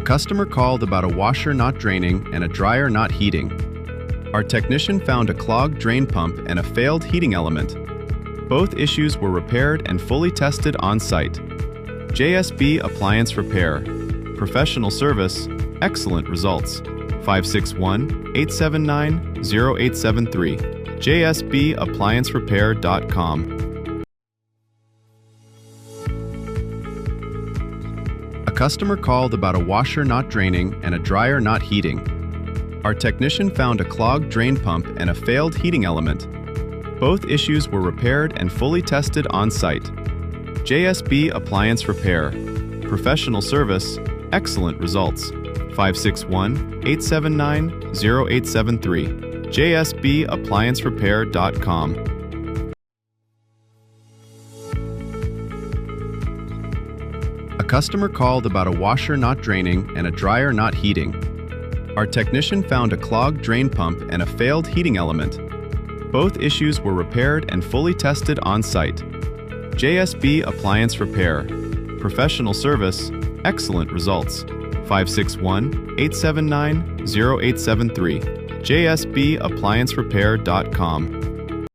customer called about a washer not draining and a dryer not heating. Our technician found a clogged drain pump and a failed heating element. Both issues were repaired and fully tested on-site. JSB Appliance Repair. Professional service, excellent results. 561-879-0873. jsbappliancerepair.com. A customer called about a washer not draining and a dryer not heating. Our technician found a clogged drain pump and a failed heating element. Both issues were repaired and fully tested on-site. JSB Appliance Repair. Professional service, excellent results. 561-879-0873. jsbappliancerepair.com. A customer called about a washer not draining and a dryer not heating. Our technician found a clogged drain pump and a failed heating element. Both issues were repaired and fully tested on-site. JSB Appliance Repair. Professional service, excellent results. 561-879-0873. jsbappliancerepair.com.